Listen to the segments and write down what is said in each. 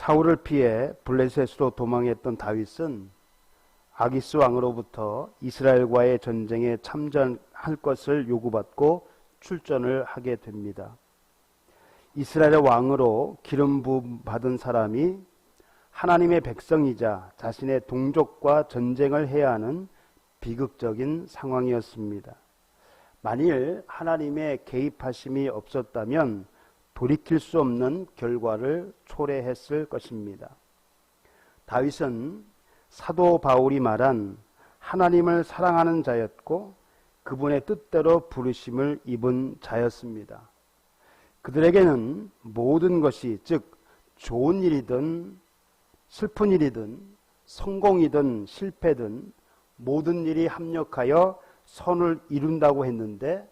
사울을 피해 블레셋으로 도망했던 다윗은 아기스 왕으로부터 이스라엘과의 전쟁에 참전할 것을 요구받고 출전을 하게 됩니다. 이스라엘의 왕으로 기름 부음 받은 사람이 하나님의 백성이자 자신의 동족과 전쟁을 해야 하는 비극적인 상황이었습니다. 만일 하나님의 개입하심이 없었다면 돌이킬 수 없는 결과를 초래했을 것입니다. 다윗은 사도 바울이 말한 하나님을 사랑하는 자였고 그분의 뜻대로 부르심을 입은 자였습니다. 그들에게는 모든 것이, 즉 좋은 일이든 슬픈 일이든 성공이든 실패든 모든 일이 합력하여 선을 이룬다고 했는데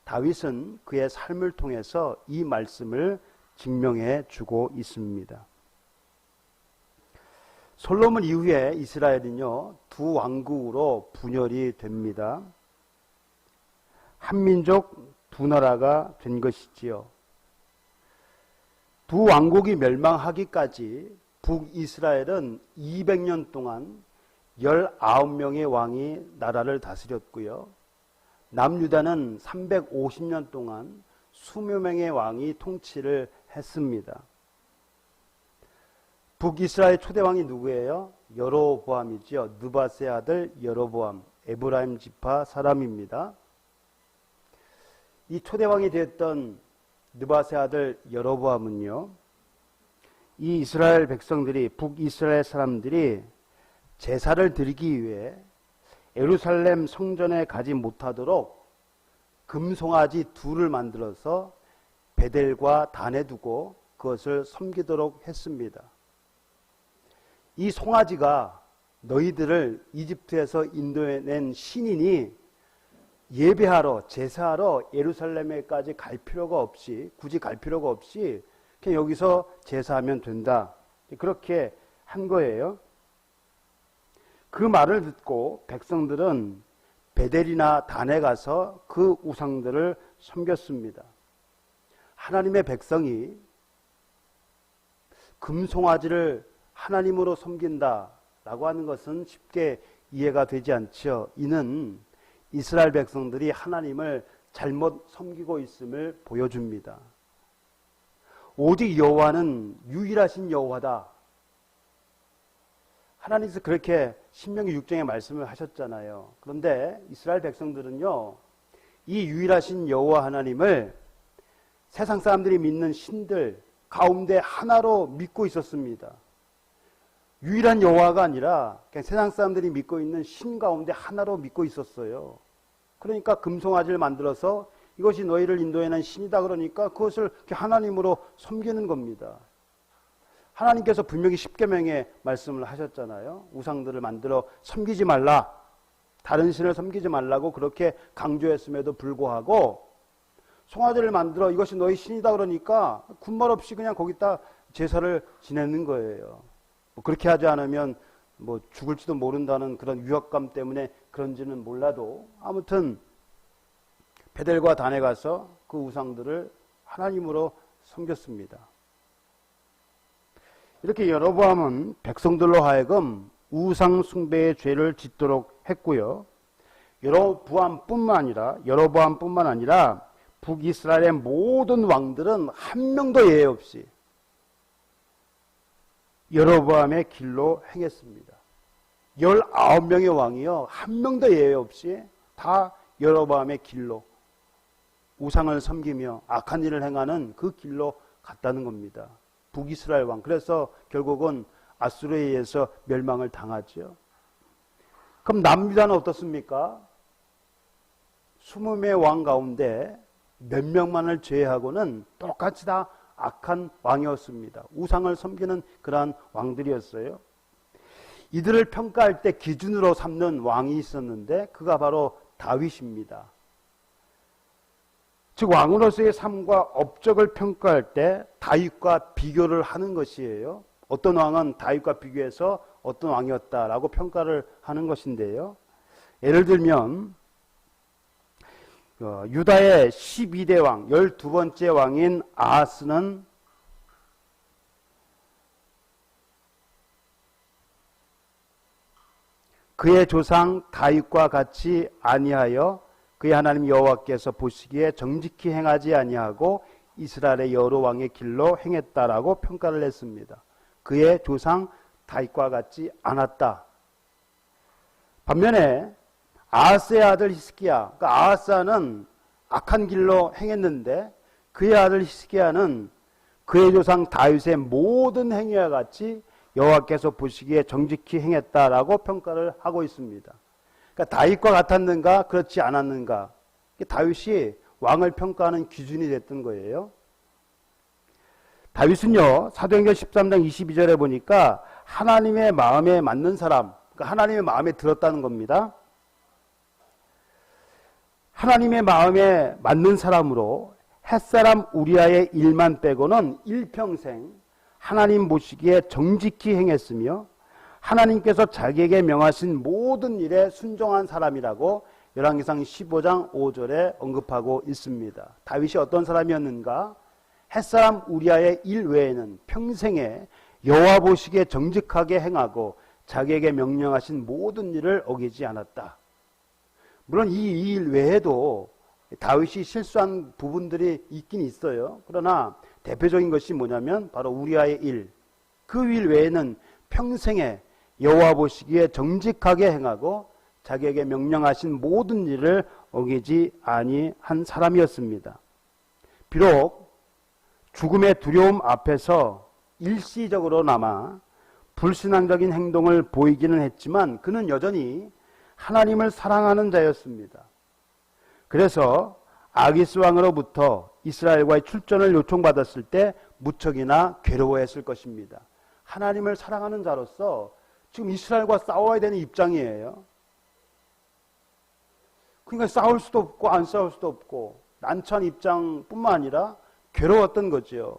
다윗은 그의 삶을 통해서 이 말씀을 증명해 주고 있습니다. 솔로몬 이후에 이스라엘은요, 두 왕국으로 분열이 됩니다. 한민족 두 나라가 된 것이지요. 두 왕국이 멸망하기까지 북이스라엘은 200년 동안 19명의 왕이 나라를 다스렸고요. 남유다는 350년 동안 20여 명의 왕이 통치를 했습니다. 북이스라엘 초대왕이 누구예요? 여로보암이죠. 느밧의 아들 여로보암, 에브라임 지파 사람입니다. 이 초대왕이 되었던 느밧의 아들 여로보암은요, 이 이스라엘 백성들이, 북이스라엘 사람들이 제사를 드리기 위해 예루살렘 성전에 가지 못하도록 금송아지 둘을 만들어서 베델과 단에 두고 그것을 섬기도록 했습니다. 이 송아지가 너희들을 이집트에서 인도해낸 신이니 예배하러, 제사하러 예루살렘에까지 갈 필요가 없이, 굳이 갈 필요가 없이 그냥 여기서 제사하면 된다. 그렇게 한 거예요. 그 말을 듣고 백성들은 베델이나 단에 가서 그 우상들을 섬겼습니다. 하나님의 백성이 금송아지를 하나님으로 섬긴다라고 하는 것은 쉽게 이해가 되지 않죠. 이는 이스라엘 백성들이 하나님을 잘못 섬기고 있음을 보여줍니다. 오직 여호와는 유일하신 여호와다. 하나님께서 그렇게 신명기 6장에 말씀을 하셨잖아요. 그런데 이스라엘 백성들은요, 이 유일하신 여호와 하나님을 세상 사람들이 믿는 신들 가운데 하나로 믿고 있었습니다. 유일한 여호와가 아니라 그냥 세상 사람들이 믿고 있는 신 가운데 하나로 믿고 있었어요. 그러니까 금송아지를 만들어서 이것이 너희를 인도해낸 신이다 그러니까 그것을 하나님으로 섬기는 겁니다. 하나님께서 분명히 십계명에 말씀을 하셨잖아요. 우상들을 만들어 섬기지 말라, 다른 신을 섬기지 말라고 그렇게 강조했음에도 불구하고 송아지를 만들어 이것이 너희 신이다 그러니까 군말 없이 그냥 거기다 제사를 지내는 거예요. 그렇게 하지 않으면 죽을지도 모른다는 그런 위협감 때문에 그런지는 몰라도 아무튼 베델과 단에 가서 그 우상들을 하나님으로 섬겼습니다. 이렇게 여로보암은 백성들로 하여금 우상 숭배의 죄를 짓도록 했고요. 여로보암뿐만 아니라 북이스라엘의 모든 왕들은 한 명도 예외 없이 여로보암의 길로 행했습니다. 19명의 왕이요, 한 명도 예외 없이 다 여로보암의 길로 우상을 섬기며 악한 일을 행하는 그 길로 갔다는 겁니다. 북이스라엘 왕. 그래서 결국은 아수르에 의해서 멸망을 당하죠. 그럼 남유다는 어떻습니까? 20명의 왕 가운데 몇 명만을 제외하고는 똑같이 다 악한 왕이었습니다. 우상을 섬기는 그러한 왕들이었어요. 이들을 평가할 때 기준으로 삼는 왕이 있었는데 그가 바로 다윗입니다. 즉 왕으로서의 삶과 업적을 평가할 때 다윗과 비교를 하는 것이에요. 어떤 왕은 다윗과 비교해서 어떤 왕이었다라고 평가를 하는 것인데요. 예를 들면 유다의 12대 왕, 12번째 왕인 아하스는 그의 조상 다윗과 같이 아니하여 그의 하나님 여호와께서 보시기에 정직히 행하지 아니하고 이스라엘의 여러 왕의 길로 행했다라고 평가를 했습니다. 그의 조상 다윗과 같지 않았다. 반면에 아하스의 아들 히스기야, 그러니까 아하스는 악한 길로 행했는데 그의 아들 히스기야는 그의 조상 다윗의 모든 행위와 같이 여호와께서 보시기에 정직히 행했다라고 평가를 하고 있습니다. 그러니까 다윗과 같았는가 그렇지 않았는가, 다윗이 왕을 평가하는 기준이 됐던 거예요. 다윗은요, 사도행전 13장 22절에 보니까 하나님의 마음에 맞는 사람, 그러니까 하나님의 마음에 들었다는 겁니다. 하나님의 마음에 맞는 사람으로 햇사람 우리아의 일만 빼고는 일평생 하나님 보시기에 정직히 행했으며 하나님께서 자기에게 명하신 모든 일에 순종한 사람이라고 열왕기상 15장 5절에 언급하고 있습니다. 다윗이 어떤 사람이었는가? 햇사람 우리아의 일 외에는 평생에 여호와 보시기에 정직하게 행하고 자기에게 명령하신 모든 일을 어기지 않았다. 물론 이 일 외에도 다윗이 실수한 부분들이 있긴 있어요. 그러나 대표적인 것이 뭐냐면 바로 우리아의 일. 그 일 외에는 평생에 여호와 보시기에 정직하게 행하고 자기에게 명령하신 모든 일을 어기지 아니한 사람이었습니다. 비록 죽음의 두려움 앞에서 일시적으로나마 불신앙적인 행동을 보이기는 했지만 그는 여전히 하나님을 사랑하는 자였습니다. 그래서 아기스 왕으로부터 이스라엘과의 출전을 요청받았을 때 무척이나 괴로워했을 것입니다. 하나님을 사랑하는 자로서 지금 이스라엘과 싸워야 되는 입장이에요. 그러니까 싸울 수도 없고 안 싸울 수도 없고 난처한 입장뿐만 아니라 괴로웠던 거죠.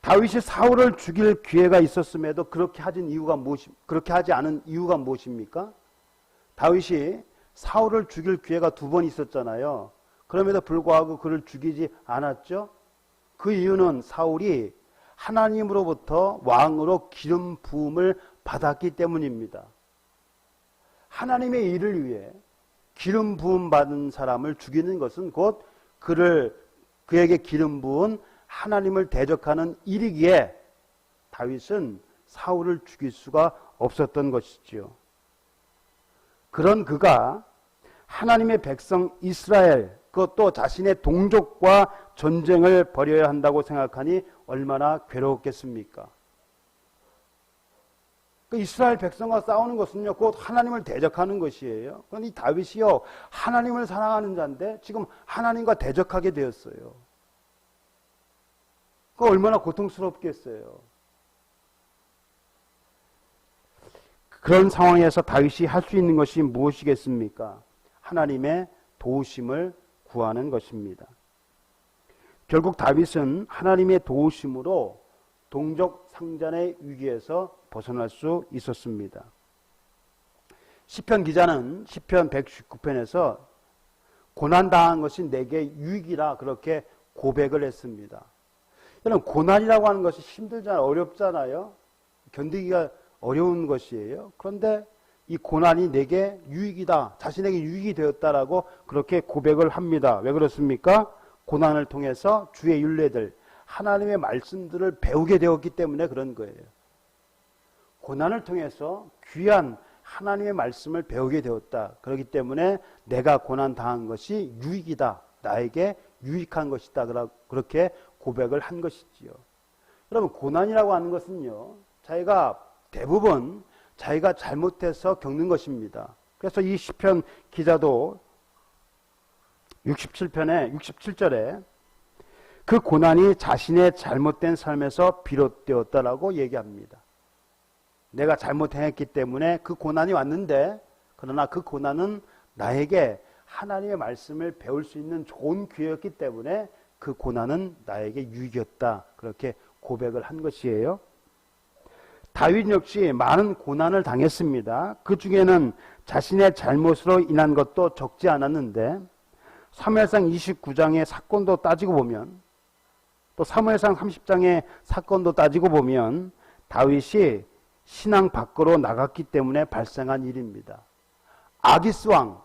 다윗이 사울을 죽일 기회가 있었음에도 그렇게 하지 않은 이유가 무엇입니까? 다윗이 사울을 죽일 기회가 2번 있었잖아요. 그럼에도 불구하고 그를 죽이지 않았죠. 그 이유는 사울이 하나님으로부터 왕으로 기름 부음을 받았기 때문입니다. 하나님의 일을 위해 기름 부음 받은 사람을 죽이는 것은 곧 그에게 기름 부은 하나님을 대적하는 일이기에 다윗은 사울을 죽일 수가 없었던 것이지요. 그런 그가 하나님의 백성 이스라엘, 그것도 자신의 동족과 전쟁을 벌여야 한다고 생각하니 얼마나 괴로웠겠습니까? 이스라엘 백성과 싸우는 것은요, 곧 하나님을 대적하는 것이에요. 그런데 이 다윗이요, 하나님을 사랑하는 자인데 지금 하나님과 대적하게 되었어요. 그 얼마나 고통스럽겠어요. 그런 상황에서 다윗이 할 수 있는 것이 무엇이겠습니까? 하나님의 도우심을 구하는 것입니다. 결국 다윗은 하나님의 도우심으로 동족 상잔의 위기에서 벗어날 수 있었습니다. 시편 기자는 시편 119편에서 고난당한 것이 내게 유익이라 그렇게 고백을 했습니다. 여러분, 고난이라고 하는 것이 힘들잖아요. 어렵잖아요. 견디기가 어려운 것이에요. 그런데 이 고난이 내게 유익이다, 자신에게 유익이 되었다라고 그렇게 고백을 합니다. 왜 그렇습니까? 고난을 통해서 주의 율례들, 하나님의 말씀들을 배우게 되었기 때문에 그런 거예요. 고난을 통해서 귀한 하나님의 말씀을 배우게 되었다. 그렇기 때문에 내가 고난 당한 것이 유익이다, 나에게 유익한 것이다, 그렇게 고백을 한 것이지요. 여러분, 고난이라고 하는 것은요, 대부분 자기가 잘못해서 겪는 것입니다. 그래서 이 시편 기자도 67편에 67절에 그 고난이 자신의 잘못된 삶에서 비롯되었다라고 얘기합니다. 내가 잘못 행했기 때문에 그 고난이 왔는데, 그러나 그 고난은 나에게 하나님의 말씀을 배울 수 있는 좋은 기회였기 때문에 그 고난은 나에게 유익이었다, 그렇게 고백을 한 것이에요. 다윗 역시 많은 고난을 당했습니다. 그 중에는 자신의 잘못으로 인한 것도 적지 않았는데, 사무엘상 29장의 사건도 따지고 보면, 또 사무엘상 30장의 사건도 따지고 보면 다윗이 신앙 밖으로 나갔기 때문에 발생한 일입니다. 아기스 왕,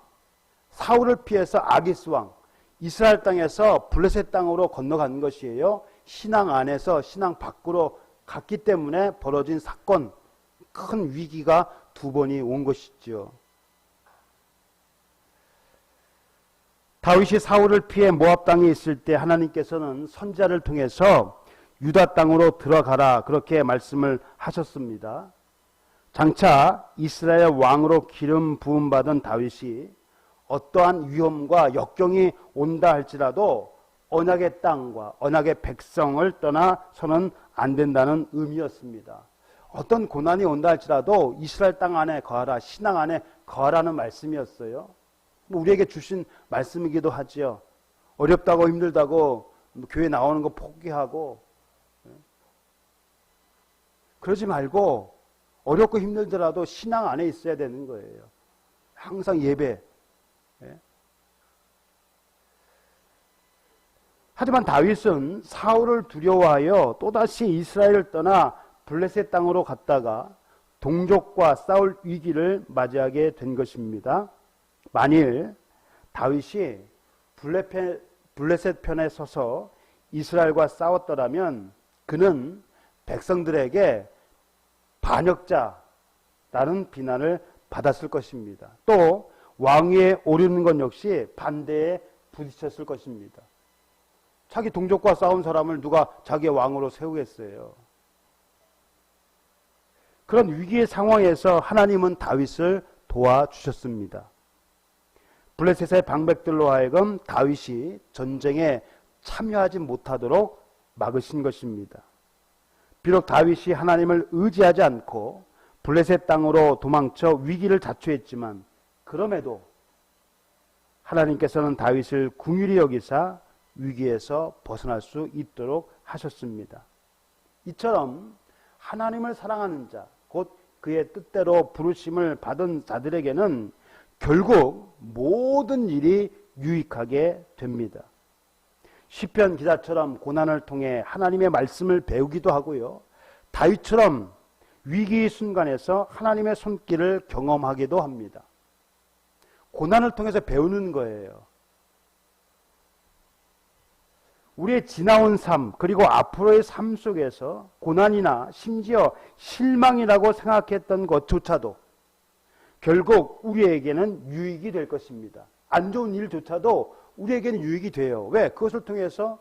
사울을 피해서 아기스 왕, 이스라엘 땅에서 블레셋 땅으로 건너간 것이에요. 신앙 안에서 신앙 밖으로 갔기 때문에 벌어진 사건, 큰 위기가 두 번이 온 것이죠. 다윗이 사울을 피해 모압 땅에 있을 때 하나님께서는 선지자를 통해서 유다 땅으로 들어가라 그렇게 말씀을 하셨습니다. 장차 이스라엘 왕으로 기름 부음 받은 다윗이 어떠한 위험과 역경이 온다 할지라도 언약의 땅과 언약의 백성을 떠나서는 안 된다는 의미였습니다. 어떤 고난이 온다 할지라도 이스라엘 땅 안에 거하라, 신앙 안에 거하라는 말씀이었어요. 우리에게 주신 말씀이기도 하지요. 어렵다고 힘들다고 교회 나오는 거 포기하고 그러지 말고 어렵고 힘들더라도 신앙 안에 있어야 되는 거예요. 항상 예배. 하지만 다윗은 사울을 두려워하여 또다시 이스라엘을 떠나 블레셋 땅으로 갔다가 동족과 싸울 위기를 맞이하게 된 것입니다. 만일 다윗이 블레셋 편에 서서 이스라엘과 싸웠더라면 그는 백성들에게 반역자라는 비난을 받았을 것입니다. 또 왕위에 오르는 것 역시 반대에 부딪혔을 것입니다. 자기 동족과 싸운 사람을 누가 자기의 왕으로 세우겠어요. 그런 위기의 상황에서 하나님은 다윗을 도와주셨습니다. 블레셋의 방백들로 하여금 다윗이 전쟁에 참여하지 못하도록 막으신 것입니다. 비록 다윗이 하나님을 의지하지 않고 블레셋 땅으로 도망쳐 위기를 자초했지만 그럼에도 하나님께서는 다윗을 긍휼히 여기사 위기에서 벗어날 수 있도록 하셨습니다. 이처럼 하나님을 사랑하는 자, 곧 그의 뜻대로 부르심을 받은 자들에게는 결국 모든 일이 유익하게 됩니다. 시편 기자처럼 고난을 통해 하나님의 말씀을 배우기도 하고요. 다윗처럼 위기의 순간에서 하나님의 손길을 경험하기도 합니다. 고난을 통해서 배우는 거예요. 우리의 지나온 삶 그리고 앞으로의 삶 속에서 고난이나 심지어 실망이라고 생각했던 것조차도 결국 우리에게는 유익이 될 것입니다. 안 좋은 일조차도 우리에게는 유익이 돼요. 왜? 그것을 통해서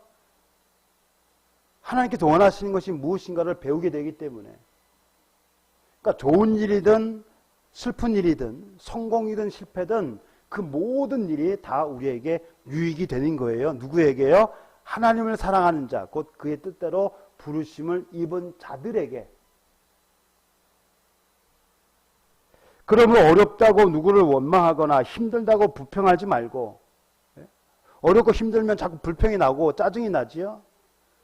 하나님께서 원하시는 것이 무엇인가를 배우게 되기 때문에. 그러니까 좋은 일이든 슬픈 일이든 성공이든 실패든 그 모든 일이 다 우리에게 유익이 되는 거예요. 누구에게요? 하나님을 사랑하는 자, 곧 그의 뜻대로 부르심을 입은 자들에게. 그러므로 어렵다고 누구를 원망하거나 힘들다고 불평하지 말고, 어렵고 힘들면 자꾸 불평이 나고 짜증이 나지요?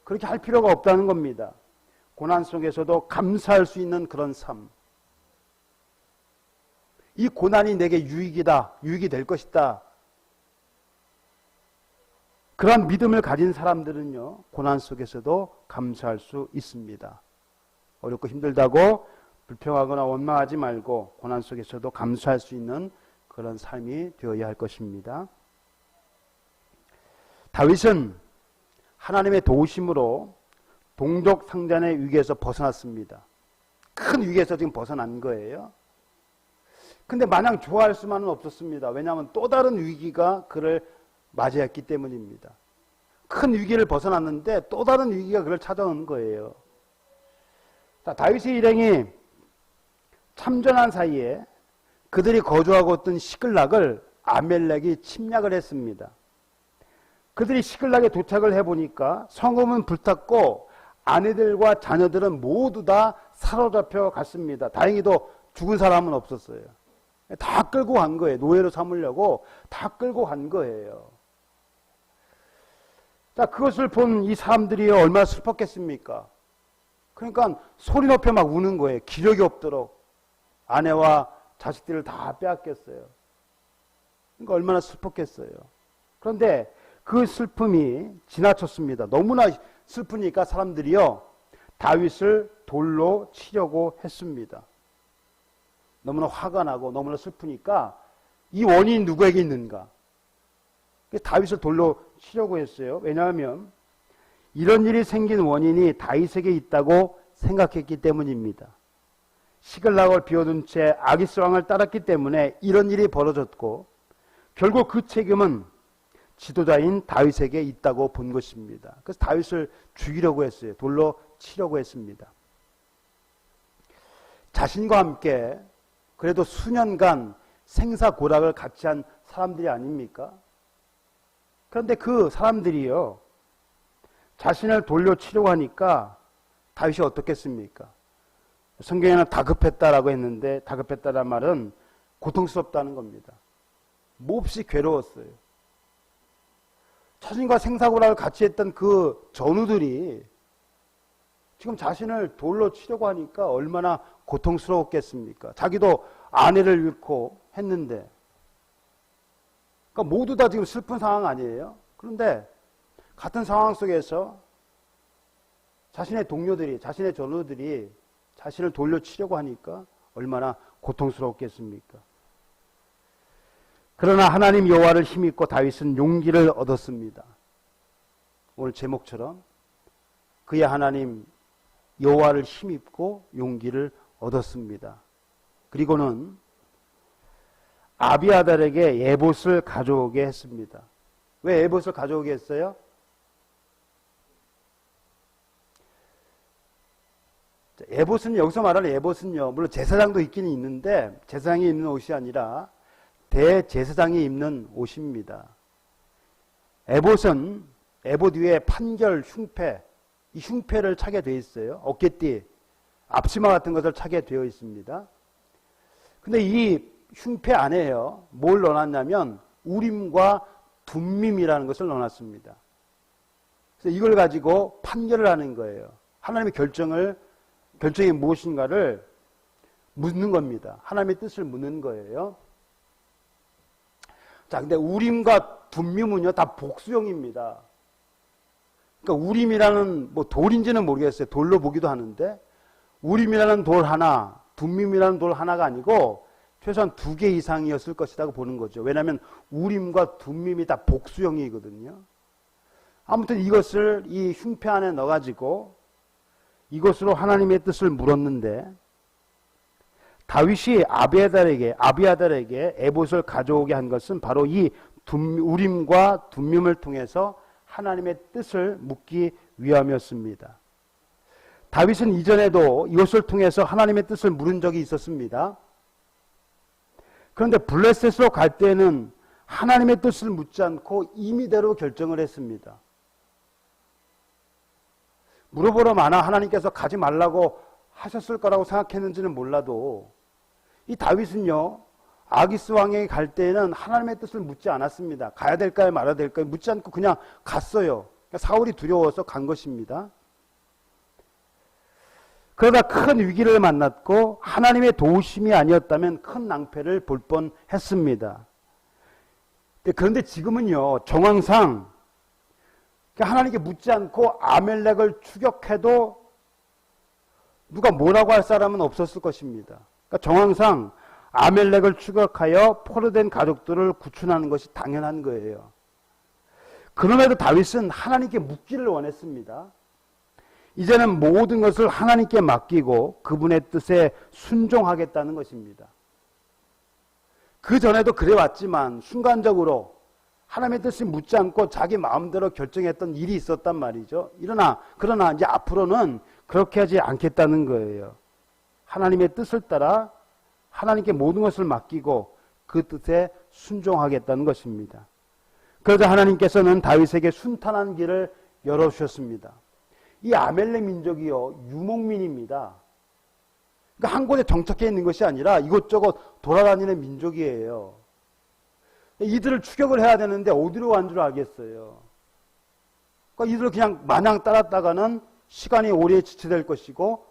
그렇게 할 필요가 없다는 겁니다. 고난 속에서도 감사할 수 있는 그런 삶. 이 고난이 내게 유익이다, 유익이 될 것이다. 그런 믿음을 가진 사람들은요, 고난 속에서도 감사할 수 있습니다. 어렵고 힘들다고 불평하거나 원망하지 말고 고난 속에서도 감사할 수 있는 그런 삶이 되어야 할 것입니다. 다윗은 하나님의 도우심으로 동족 상잔의 위기에서 벗어났습니다. 큰 위기에서 지금 벗어난 거예요. 근데 마냥 좋아할 수만은 없었습니다. 왜냐하면 또 다른 위기가 그를 맞이했기 때문입니다. 큰 위기를 벗어났는데 또 다른 위기가 그를 찾아오는 거예요. 자, 다윗의 일행이 참전한 사이에 그들이 거주하고 있던 시글락을 아멜렉이 침략을 했습니다. 그들이 시글락에 도착을 해보니까 성읍은 불탔고 아내들과 자녀들은 모두 다 사로잡혀 갔습니다. 다행히도 죽은 사람은 없었어요. 다 끌고 간 거예요. 노예로 삼으려고 다 끌고 간 거예요. 자, 그것을 본 이 사람들이 얼마나 슬펐겠습니까? 그러니까 소리 높여 막 우는 거예요. 기력이 없도록. 아내와 자식들을 다 빼앗겼어요. 그러니까 얼마나 슬펐겠어요. 그런데 그 슬픔이 지나쳤습니다. 너무나 슬프니까 사람들이요, 다윗을 돌로 치려고 했습니다. 너무나 화가 나고 너무나 슬프니까 이 원인이 누구에게 있는가? 다윗을 돌로 치려고 했어요. 왜냐하면 이런 일이 생긴 원인이 다윗에게 있다고 생각했기 때문입니다. 시글락을 비워둔 채 아기스 왕을 따랐기 때문에 이런 일이 벌어졌고 결국 그 책임은 지도자인 다윗에게 있다고 본 것입니다. 그래서 다윗을 죽이려고 했어요. 돌로 치려고 했습니다. 자신과 함께 그래도 수년간 생사고락을 같이 한 사람들이 아닙니까? 그런데 그 사람들이요, 자신을 돌려 치려고 하니까 다윗이 어떻겠습니까? 성경에는 다급했다라고 했는데 다급했다는 말은 고통스럽다는 겁니다. 몹시 괴로웠어요. 자신과 생사고락을 같이 했던 그 전우들이 지금 자신을 돌로 치려고 하니까 얼마나 고통스러웠겠습니까? 자기도 아내를 잃고 했는데, 그러니까 모두 다 지금 슬픈 상황 아니에요? 그런데 같은 상황 속에서 자신의 동료들이, 자신의 전우들이 자신을 돌려 치려고 하니까 얼마나 고통스러웠겠습니까? 그러나 하나님 여호와를 힘입고 다윗은 용기를 얻었습니다. 오늘 제목처럼 그의 하나님 여호와를 힘입고 용기를 얻었습니다. 그리고는 아비아달에게 에봇을 가져오게 했습니다. 왜 에봇을 가져오게 했어요? 에봇은, 여기서 말하는 에봇은요, 물론 제사장도 있기는 있는데 제사장이 입는 옷이 아니라 대제사장이 입는 옷입니다. 에봇은 에봇 위에 판결, 흉패, 이 흉패를 차게 되어 있어요. 어깨띠, 앞치마 같은 것을 차게 되어 있습니다. 근데 이 흉패 안에요, 뭘 넣어놨냐면 우림과 둠밈이라는 것을 넣어놨습니다. 그래서 이걸 가지고 판결을 하는 거예요. 하나님의 결정이 무엇인가를 묻는 겁니다. 하나님의 뜻을 묻는 거예요. 자, 근데 우림과 둠밈은요, 다 복수형입니다. 그러니까 우림이라는 뭐 돌인지는 모르겠어요. 돌로 보기도 하는데 우림이라는 돌 하나, 둠밈이라는 돌 하나가 아니고 최소한 2개 이상이었을 것이라고 보는 거죠. 왜냐하면 우림과 둠밈이 다 복수형이거든요. 아무튼 이것을 이 흉패 안에 넣어가지고 이것으로 하나님의 뜻을 물었는데 다윗이 아비아달에게 에봇을 가져오게 한 것은 바로 이 우림과 둠밈을 통해서 하나님의 뜻을 묻기 위함이었습니다. 다윗은 이전에도 이것을 통해서 하나님의 뜻을 물은 적이 있었습니다. 그런데 블레셋으로 갈 때는 하나님의 뜻을 묻지 않고 임의대로 결정을 했습니다. 물어보러 마나 하나님께서 가지 말라고 하셨을 거라고 생각했는지는 몰라도 이 다윗은요, 아기스 왕에게 갈 때에는 하나님의 뜻을 묻지 않았습니다. 가야 될까요, 말아야 될까요? 묻지 않고 그냥 갔어요. 그러니까 사울이 두려워서 간 것입니다. 그러다 큰 위기를 만났고 하나님의 도우심이 아니었다면 큰 낭패를 볼 뻔했습니다. 그런데 지금은요, 정황상 하나님께 묻지 않고 아멜렉을 추격해도 누가 뭐라고 할 사람은 없었을 것입니다. 그러니까 정황상 아멜렉을 추격하여 포로된 가족들을 구출하는 것이 당연한 거예요. 그럼에도 다윗은 하나님께 묻기를 원했습니다. 이제는 모든 것을 하나님께 맡기고 그분의 뜻에 순종하겠다는 것입니다. 그 전에도 그래왔지만 순간적으로 하나님의 뜻을 묻지 않고 자기 마음대로 결정했던 일이 있었단 말이죠. 그러나 이제 앞으로는 그렇게 하지 않겠다는 거예요. 하나님의 뜻을 따라 하나님께 모든 것을 맡기고 그 뜻에 순종하겠다는 것입니다. 그러자 하나님께서는 다윗에게 순탄한 길을 열어주셨습니다. 이 아멜렉 민족이요, 유목민입니다. 그러니까 한 곳에 정착해 있는 것이 아니라 이곳저곳 돌아다니는 민족이에요. 이들을 추격을 해야 되는데 어디로 간 줄 알겠어요. 그러니까 이들을 그냥 마냥 따랐다가는 시간이 오래 지체될 것이고,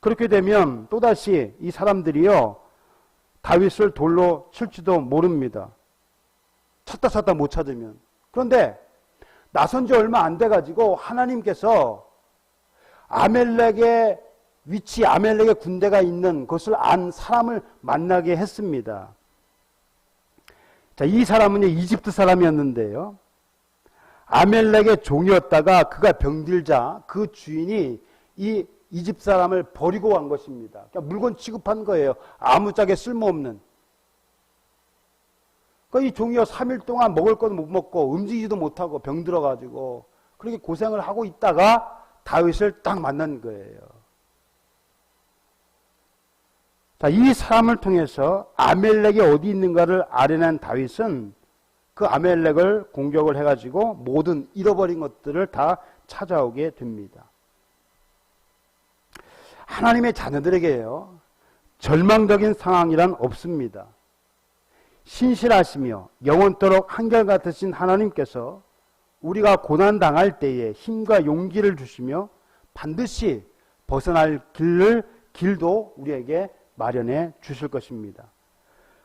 그렇게 되면 또다시 이 사람들이요, 다윗을 돌로 칠지도 모릅니다. 찾다 못 찾으면. 그런데 나선 지 얼마 안 돼가지고 하나님께서 아멜렉의 위치 아멜렉의 군대가 있는 것을 안 사람을 만나게 했습니다. 자, 이 사람은 이집트 사람이었는데요. 아멜렉의 종이었다가 그가 병들자 그 주인이 이 이집트 사람을 버리고 간 것입니다. 그러니까 물건 취급한 거예요. 아무짝에 쓸모없는. 그러니까 이 종이가 3일 동안 먹을 것도 못 먹고 움직이지도 못하고 병들어가지고 그렇게 고생을 하고 있다가 다윗을 딱 만난 거예요. 자, 이 사람을 통해서 아멜렉이 어디 있는가를 알아낸 다윗은 그 아멜렉을 공격을 해가지고 모든 잃어버린 것들을 다 찾아오게 됩니다. 하나님의 자녀들에게요, 절망적인 상황이란 없습니다. 신실하시며 영원토록 한결같으신 하나님께서 우리가 고난당할 때에 힘과 용기를 주시며 반드시 벗어날 길도 우리에게 마련해 주실 것입니다.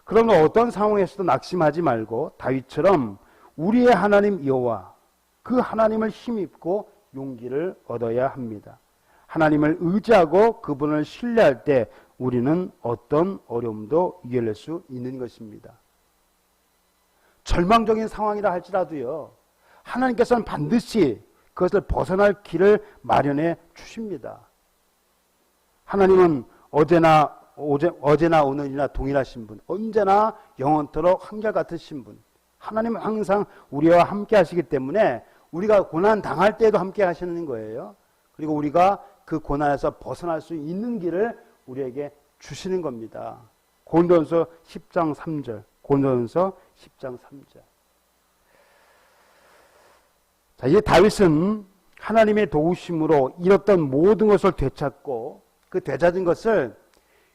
그러면 어떤 상황에서도 낙심하지 말고 다윗처럼 우리의 하나님 여호와, 그 하나님을 힘입고 용기를 얻어야 합니다. 하나님을 의지하고 그분을 신뢰할 때 우리는 어떤 어려움도 이겨낼 수 있는 것입니다. 절망적인 상황이라 할지라도요, 하나님께서는 반드시 그것을 벗어날 길을 마련해 주십니다. 하나님은 어제나 오늘이나 동일하신 분, 언제나 영원토록 한결같으신 분, 하나님은 항상 우리와 함께 하시기 때문에 우리가 고난 당할 때에도 함께 하시는 거예요. 그리고 우리가 그 고난에서 벗어날 수 있는 길을 우리에게 주시는 겁니다. 고린도전서 10장 3절, 고린도전서 10장 3절. 자, 이제 다윗은 하나님의 도우심으로 잃었던 모든 것을 되찾고 그 되찾은 것을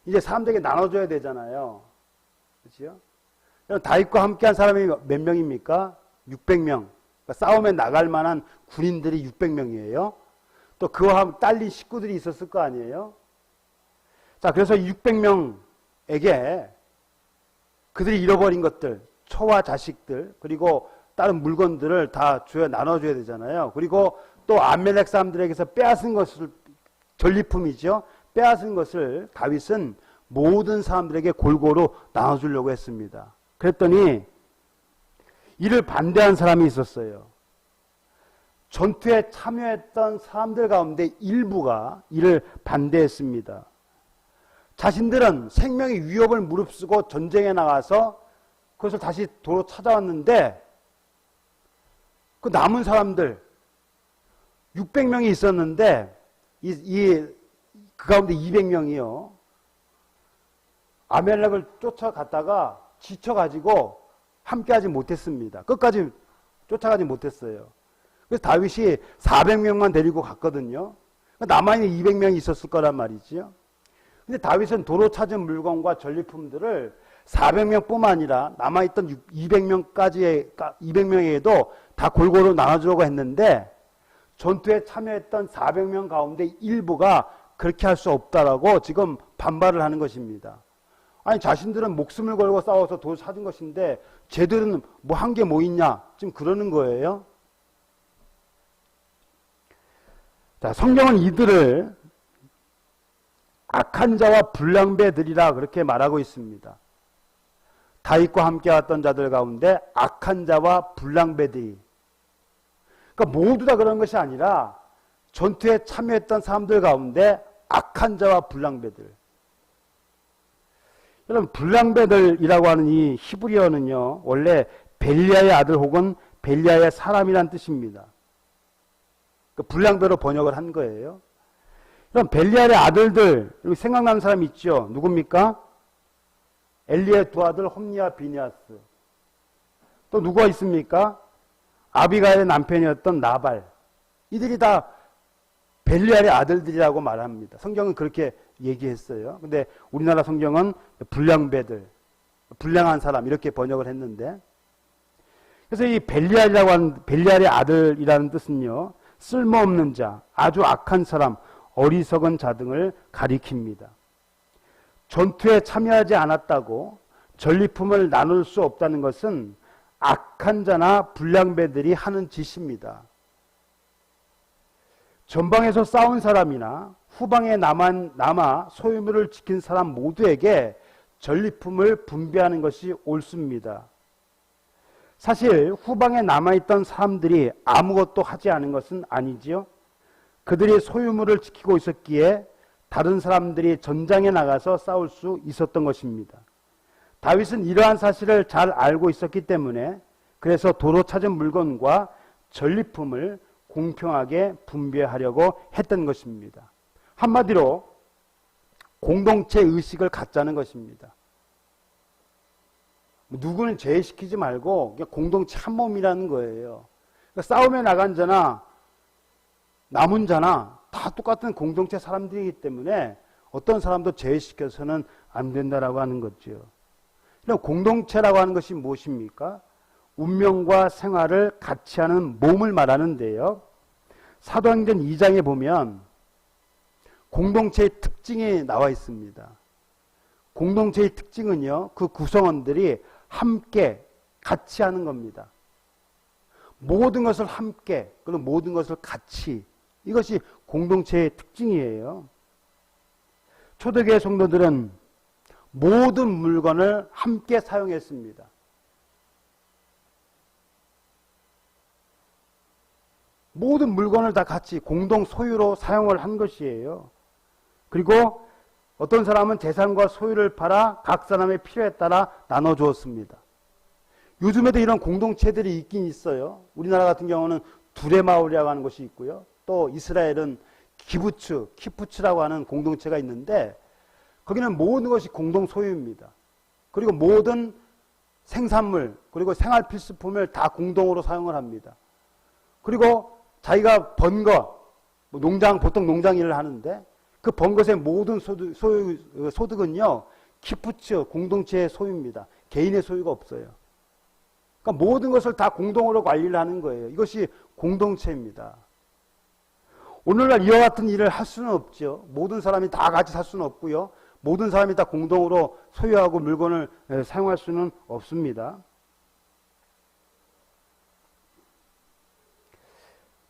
이제 사람들에게 나눠줘야 되잖아요. 그렇죠? 다윗과 함께한 사람이 몇 명입니까? 600명. 그러니까 싸움에 나갈 만한 군인들이 600명이에요. 또 그와 딸린 식구들이 있었을 거 아니에요. 자, 그래서 600명에게 그들이 잃어버린 것들, 처와 자식들, 그리고 다른 물건들을 다 나눠줘야 되잖아요. 그리고 또 아멜렉 사람들에게서 빼앗은 것을, 전리품이죠. 빼앗은 것을 다윗은 모든 사람들에게 골고루 나눠주려고 했습니다. 그랬더니 이를 반대한 사람이 있었어요. 전투에 참여했던 사람들 가운데 일부가 이를 반대했습니다. 자신들은 생명의 위협을 무릅쓰고 전쟁에 나가서 그것을 다시 도로 찾아왔는데 그 남은 사람들 600명이 있었는데 그 가운데 200명이요. 아멜렉을 쫓아갔다가 지쳐가지고 함께하지 못했습니다. 끝까지 쫓아가지 못했어요. 그래서 다윗이 400명만 데리고 갔거든요. 남아있는 200명이 있었을 거란 말이죠. 근데 다윗은 도로 찾은 물건과 전리품들을 400명뿐만 아니라 남아있던 200명에게도 다 골고루 나눠주려고 했는데 전투에 참여했던 400명 가운데 일부가 그렇게 할 수 없다라고 지금 반발을 하는 것입니다. 아니, 자신들은 목숨을 걸고 싸워서 도로 찾은 것인데 쟤들은 뭐 한 게 뭐 있냐 지금 그러는 거예요. 자, 성경은 이들을 악한 자와 불량배들이라 그렇게 말하고 있습니다. 다윗과 함께 왔던 자들 가운데 악한 자와 불량배들이, 그러니까 모두 다 그런 것이 아니라 전투에 참여했던 사람들 가운데 악한 자와 불량배들. 여러분, 불량배들이라고 하는 이 히브리어는요, 원래 벨리아의 아들 혹은 벨리아의 사람이란 뜻입니다. 불량배로 번역을 한 거예요. 그럼 벨리알의 아들들, 여기 생각나는 사람 있죠? 누굽니까? 엘리의 두 아들 홈니와 비니아스. 또 누가 있습니까? 아비가일의 남편이었던 나발. 이들이 다 벨리알의 아들들이라고 말합니다. 성경은 그렇게 얘기했어요. 근데 우리나라 성경은 불량배들, 불량한 사람 이렇게 번역을 했는데, 그래서 이 벨리알이라고 하는, 벨리알의 아들이라는 뜻은요, 쓸모없는 자, 아주 악한 사람, 어리석은 자 등을 가리킵니다. 전투에 참여하지 않았다고 전리품을 나눌 수 없다는 것은 악한 자나 불량배들이 하는 짓입니다. 전방에서 싸운 사람이나 후방에 남아 소유물을 지킨 사람 모두에게 전리품을 분배하는 것이 옳습니다. 사실 후방에 남아있던 사람들이 아무것도 하지 않은 것은 아니지요. 그들이 소유물을 지키고 있었기에 다른 사람들이 전장에 나가서 싸울 수 있었던 것입니다. 다윗은 이러한 사실을 잘 알고 있었기 때문에 그래서 도로 찾은 물건과 전리품을 공평하게 분배하려고 했던 것입니다. 한마디로 공동체 의식을 갖자는 것입니다. 누구는 제외시키지 말고 공동체 한 몸이라는 거예요. 그러니까 싸움에 나간 자나 남은 자나 다 똑같은 공동체 사람들이기 때문에 어떤 사람도 제외시켜서는 안 된다라고 하는 거죠. 그럼 공동체라고 하는 것이 무엇입니까? 운명과 생활을 같이 하는 몸을 말하는데요. 사도행전 2장에 보면 공동체의 특징이 나와 있습니다. 공동체의 특징은요, 그 구성원들이 함께 같이 하는 겁니다. 모든 것을 함께, 그리고 모든 것을 같이, 이것이 공동체의 특징이에요. 초대교회 성도들은 모든 물건을 함께 사용했습니다. 모든 물건을 다 같이 공동 소유로 사용을 한 것이에요. 그리고 어떤 사람은 재산과 소유를 팔아 각 사람의 필요에 따라 나눠주었습니다. 요즘에도 이런 공동체들이 있긴 있어요. 우리나라 같은 경우는 두레마을이라고 하는 곳이 있고요. 또 이스라엘은 키푸츠라고 하는 공동체가 있는데 거기는 모든 것이 공동 소유입니다. 그리고 모든 생산물 그리고 생활 필수품을 다 공동으로 사용을 합니다. 그리고 자기가 번 것, 보통 농장 일을 하는데 그 번 것의 모든 소득은요, 키푸츠, 공동체의 소유입니다. 개인의 소유가 없어요. 그러니까 모든 것을 다 공동으로 관리를 하는 거예요. 이것이 공동체입니다. 오늘날 이와 같은 일을 할 수는 없죠. 모든 사람이 다 같이 살 수는 없고요. 모든 사람이 다 공동으로 소유하고 물건을 사용할 수는 없습니다.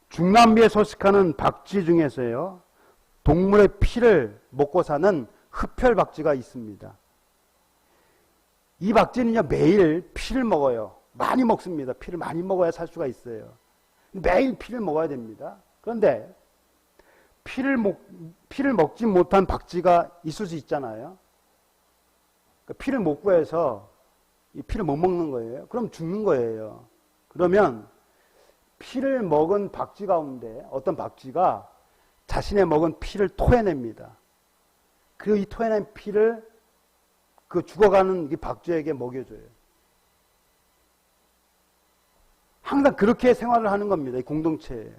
중남미에 서식하는 박쥐 중에서요, 동물의 피를 먹고 사는 흡혈박쥐가 있습니다. 이 박쥐는요, 매일 피를 먹어요. 많이 먹습니다. 피를 많이 먹어야 살 수가 있어요. 매일 피를 먹어야 됩니다. 그런데 피를 먹지 못한 박쥐가 있을 수 있잖아요. 그러니까 피를 못 구해서 이 피를 못 먹는 거예요. 그럼 죽는 거예요. 그러면 피를 먹은 박쥐 가운데 어떤 박쥐가 자신의 먹은 피를 토해냅니다. 그리고 이 토해낸 피를 그 죽어가는 이 박쥐에게 먹여줘요. 항상 그렇게 생활을 하는 겁니다. 이 공동체예요.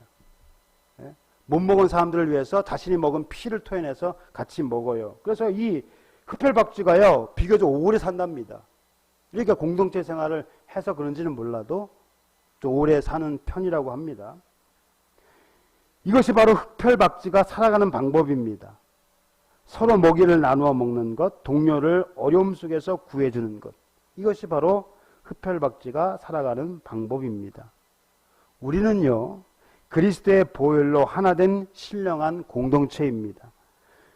못 먹은 사람들을 위해서 자신이 먹은 피를 토해내서 같이 먹어요. 그래서 이 흡혈박쥐가요, 비교적 오래 산답니다. 그러니까 공동체 생활을 해서 그런지는 몰라도 좀 오래 사는 편이라고 합니다. 이것이 바로 흡혈박쥐가 살아가는 방법입니다. 서로 먹이를 나누어 먹는 것, 동료를 어려움 속에서 구해주는 것. 이것이 바로 흡혈박쥐가 살아가는 방법입니다. 우리는요, 그리스도의 보혈로 하나 된 신령한 공동체입니다.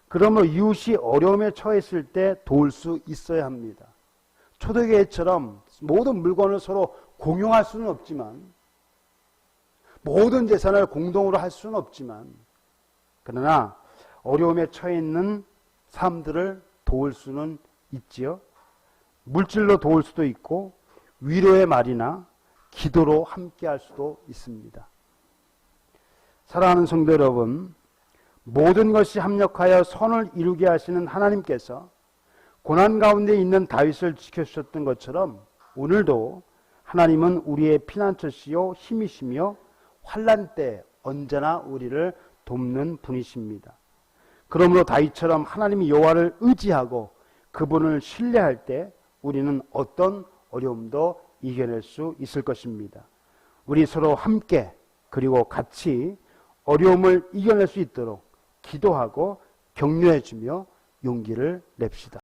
그러므로 이웃이 어려움에 처했을 때 도울 수 있어야 합니다. 초대교회처럼 모든 물건을 서로 공용할 수는 없지만, 모든 재산을 공동으로 할 수는 없지만, 그러나 어려움에 처해 있는 사람들을 도울 수는 있지요. 물질로 도울 수도 있고 위로의 말이나 기도로 함께 할 수도 있습니다. 사랑하는 성도 여러분, 모든 것이 합력하여 선을 이루게 하시는 하나님께서 고난 가운데 있는 다윗을 지켜주셨던 것처럼 오늘도 하나님은 우리의 피난처시요 힘이시며 환난 때 언제나 우리를 돕는 분이십니다. 그러므로 다윗처럼 하나님이 여호와를 의지하고 그분을 신뢰할 때 우리는 어떤 어려움도 이겨낼 수 있을 것입니다. 우리 서로 함께 그리고 같이 어려움을 이겨낼 수 있도록 기도하고 격려해주며 용기를 냅시다.